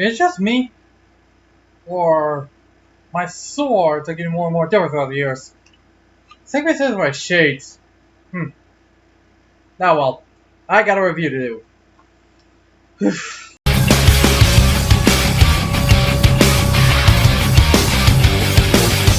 It's just me, or my swords are getting more and more different throughout the years. Same case with my shades. Now well, I got a review to do.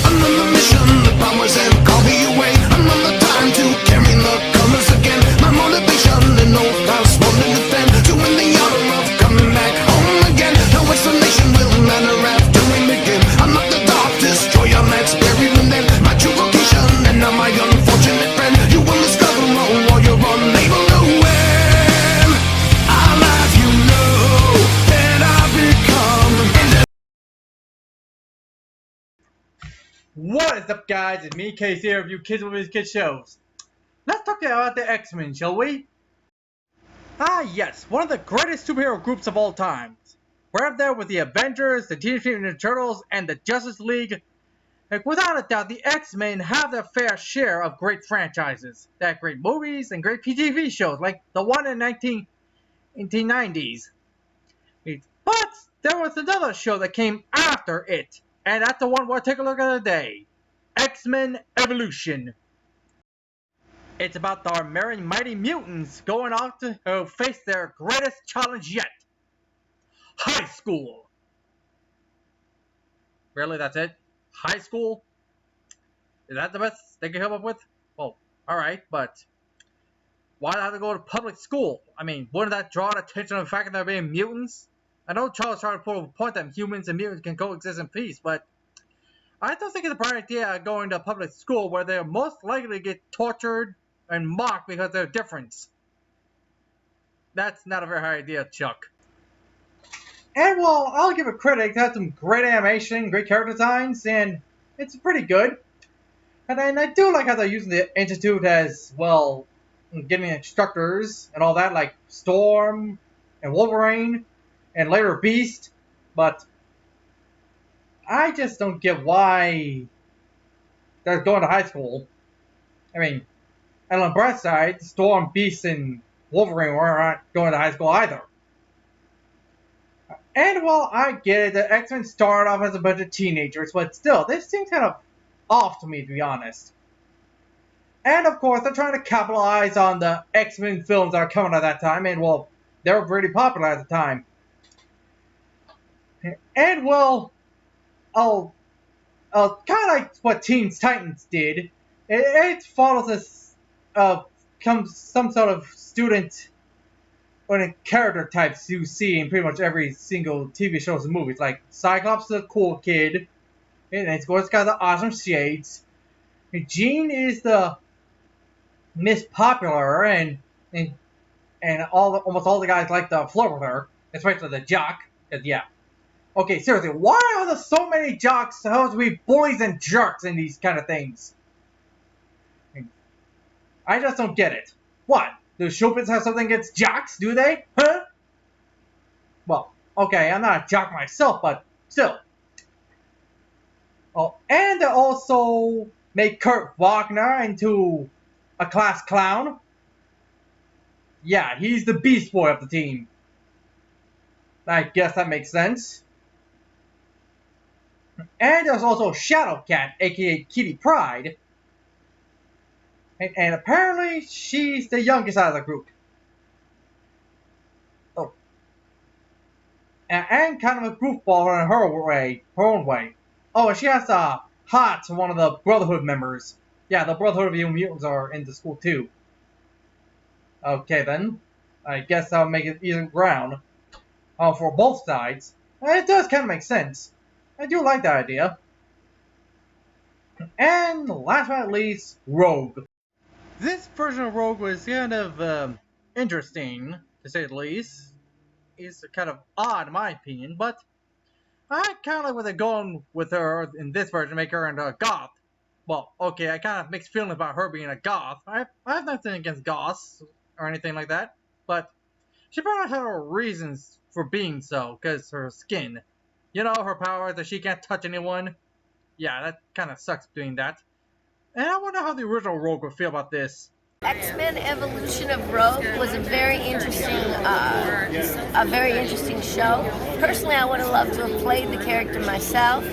Another mission, the powers have called me away. Another time to carry the colors again. My motivation and no house want to defend. To win the honor of coming back home again. No explanation will matter after we begin. I'm not the dark destroyer that's buried within. My true vocation and now my unfortunate friend. You will discover all while you're unable to win. I'll have you know that I've become. What is up, guys? It's me, Casey, here, review Kids Movies, Kids Shows. Let's talk about the X-Men, shall we? Ah, yes, one of the greatest superhero groups of all time. We're up there with the Avengers, the Teenage Mutant Ninja Turtles, and the Justice League. Like, without a doubt, the X-Men have their fair share of great franchises. They have great movies and great TV shows, like the one in 1990s. But there was another show that came after it, and that's the one we'll take a look at today. X-Men Evolution. It's about our merry mighty mutants going off to face their greatest challenge yet. High school. Really, that's it? High school? Is that the best they can come up with? Well, alright, but why have to go to public school? I mean, wouldn't that draw attention to the fact that they're being mutants? I know Charles tried to put a point that humans and mutants can coexist in peace, but I don't think it's a bright idea going to public school where they're most likely to get tortured and mocked because they're different. That's not a very high idea, Chuck. And well, I'll give it credit. It has some great animation, great character designs, and it's pretty good. And I do like how they're using the Institute as, well, getting instructors and all that, like Storm and Wolverine and later Beast. But I just don't get why they're going to high school. I mean, and on Brett's side, Storm, Beast, and Wolverine weren't going to high school either. And while I get it, the X-Men started off as a bunch of teenagers, but still, this seems kind of off to me, to be honest. And of course, they're trying to capitalize on the X-Men films that are coming at that time, and well, they were pretty popular at the time. And well, kind of like what Teen Titans did, it follows this some sort of student or character types you see in pretty much every single TV shows and movies. Like Cyclops is the cool kid, and it's got the awesome shades. Jean is the Miss Popular, and almost all the guys like to flirt with her, especially the jock. Cause yeah, okay, seriously, why are there so many jocks supposed to be bullies and jerks in these kind of things? I just don't get it. What? Do Showbiz have something against jocks, do they? Huh? Well, okay, I'm not a jock myself, but still. Oh, and they also make Kurt Wagner into a class clown. Yeah, he's the Beast Boy of the team. I guess that makes sense. And there's also Shadowcat, aka Kitty Pryde. And apparently, she's the youngest out of the group. Oh. And kind of a goofball in her own way. Oh, and she has a hot to one of the Brotherhood members. Yeah, the Brotherhood of Young Mutants are in the school too. Okay then. I guess I'll make it even ground. For both sides. It does kind of make sense. I do like that idea. And last but not least, Rogue. This version of Rogue was kind of interesting, to say the least. It's kind of odd, in my opinion, but I kind of like where they're going with her in this version, make her into a goth. Well, okay, I kind of have mixed feelings about her being a goth. I have nothing against goths or anything like that, but she probably had her reasons for being so, because her skin. You know, her power that she can't touch anyone. Yeah, that kind of sucks doing that. And I wonder how the original Rogue would feel about this. X-Men Evolution of Rogue was a very interesting show. Personally, I would have loved to have played the character myself,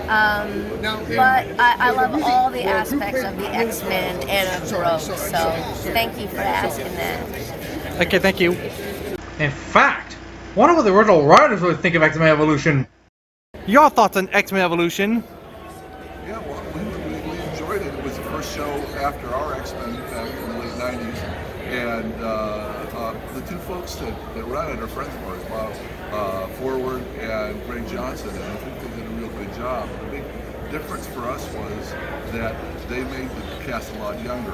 but I love all the aspects of the X-Men and of Rogue, so thank you for asking that. Okay, thank you. In fact, one of the original writers would think of X-Men Evolution. Your thoughts on X-Men Evolution? Yeah, well, we enjoyed it. It was the first show after our X-Men back in the late 90s. And the two folks that run it are friends of ours, Bob Forward and Greg Johnson, and I think they did a real good job. The big difference for us was that they made the cast a lot younger.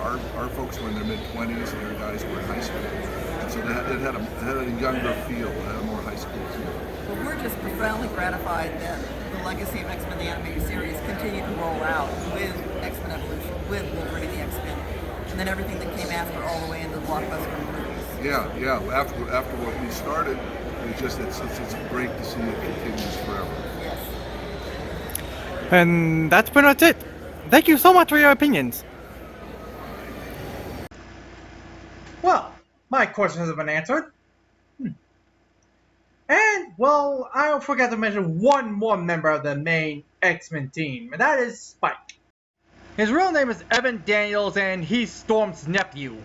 Our folks were in their mid-20s and their guys were in high school. And so it had a younger feel, it had a more high school feel. Well, we're just profoundly gratified that the legacy of X-Men the Animated Series continued to roll out with X-Men Evolution, with Wolverine the X-Men, and then everything that came after all the way into the blockbuster movies. Yeah. After what we started, it's great to see it continues forever. Yes. And that's pretty much it. Thank you so much for your opinions. Well, my question has been answered. And, well, I forgot to mention one more member of the main X-Men team, and that is Spike. His real name is Evan Daniels, and he's Storm's nephew.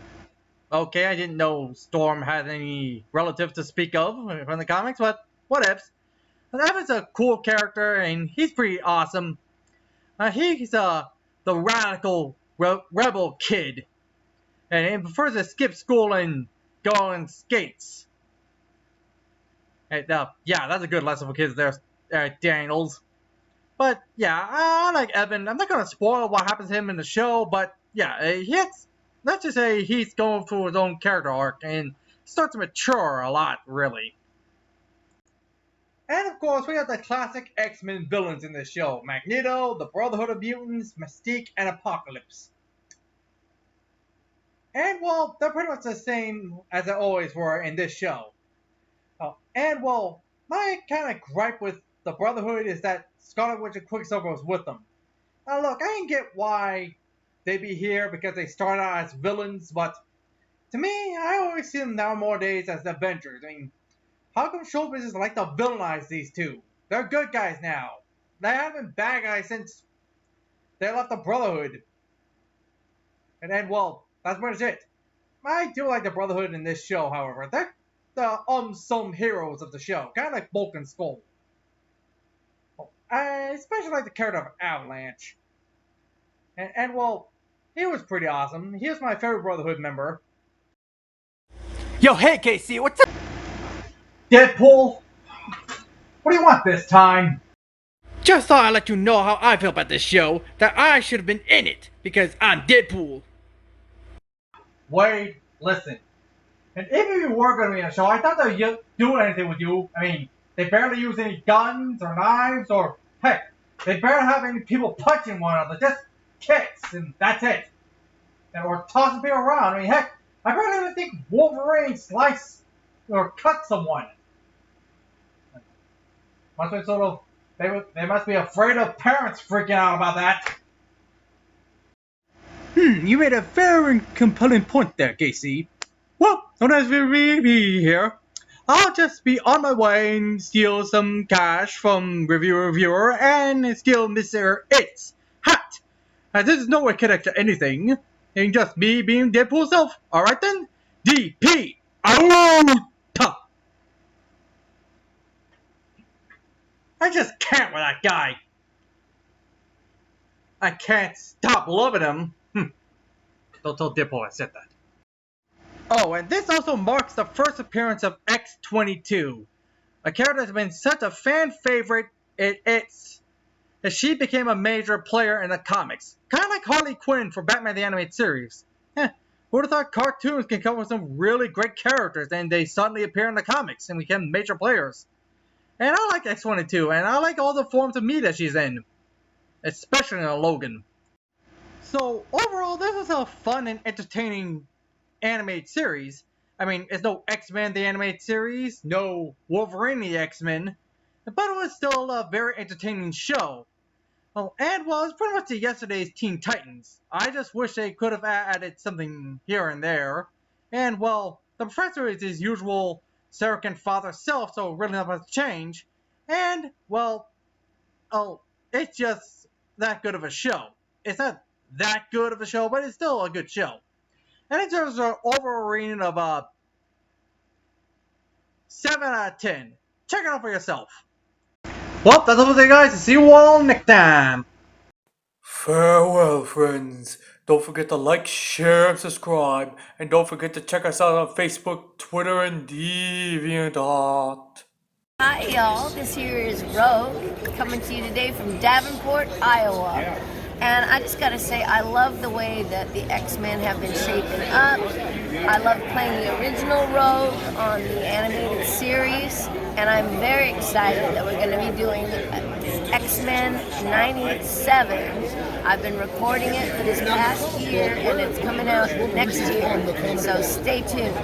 Okay, I didn't know Storm had any relatives to speak of from the comics, but whatevs. But Evan's a cool character, and he's pretty awesome. He's the radical rebel kid, and he prefers to skip school and go on skates. And, yeah, that's a good lesson for kids there, Daniels. But yeah, I like Evan. I'm not gonna spoil what happens to him in the show, but yeah, let's just say he's going through his own character arc and starts to mature a lot, really. And of course, we have the classic X-Men villains in this show: Magneto, the Brotherhood of Mutants, Mystique, and Apocalypse. And well, they're pretty much the same as they always were in this show. And well, my kind of gripe with the Brotherhood is that Scarlet Witch and Quicksilver was with them. Now look, I can get why they be here because they started out as villains, but to me, I always see them nowadays as the Avengers. I mean, how come showbiz like to villainize these two? They're good guys now. They haven't been bad guys since they left the Brotherhood. And then, well, that's pretty much it. I do like the Brotherhood in this show, however. They're the unsung heroes of the show, kind of like Bulk and Skull. I especially like the character of Avalanche. And well, he was pretty awesome. He was my favorite Brotherhood member. Yo, hey Casey, what's up? Deadpool? What do you want this time? Just thought I'd let you know how I feel about this show, that I should have been in it, because I'm Deadpool. Wade, listen. And if you were going to be in a show, I thought they would do anything with you. I mean, they barely use any guns or knives or, heck, they barely have any people punching one another. Just kicks, and that's it. Or tossing people around. I mean, heck, I barely even think Wolverine sliced or cut someone. Must be sort of, they must be afraid of parents freaking out about that. You made a very compelling point there, Casey. Well, don't ask me to be here. I'll just be on my way and steal some cash from reviewer and steal Mr. It's hat. This is nowhere connected to anything. Ain't just me being Deadpool self. Alright then? DP out! I just can't with that guy. I can't stop loving him. Don't tell Deadpool I said that. Oh, and this also marks the first appearance of X-22, a character that's been such a fan favorite that she became a major player in the comics. Kind of like Harley Quinn for Batman the Animated Series. Who would have thought cartoons can come up with some really great characters and they suddenly appear in the comics and become major players. And I like X-22, and I like all the forms of media she's in, especially in Logan. So overall, this was a fun and entertaining animated series. I mean, it's no X-Men the Animated Series, no Wolverine the X-Men, but it was still a very entertaining show. Oh, and well, it's pretty much yesterday's Teen Titans. I just wish they could have added something here and there. And well, the professor is his usual Sarah father self, so really not much change. And, well, it's just that good of a show. It's not that good of a show, but it's still a good show. And it deserves an overall rating of 7 out of 10. Check it out for yourself. Well, that's all for today, guys. See you all next time. Farewell, friends. Don't forget to like, share, and subscribe. And don't forget to check us out on Facebook, Twitter, and DeviantArt. Hi y'all, this here is Rogue coming to you today from Davenport, Iowa. And I just gotta say, I love the way that the X-Men have been shaping up. I love playing the original Rogue on the animated series. And I'm very excited that we're gonna be doing X-Men 97. I've been recording it for this past year and it's coming out next year. So stay tuned.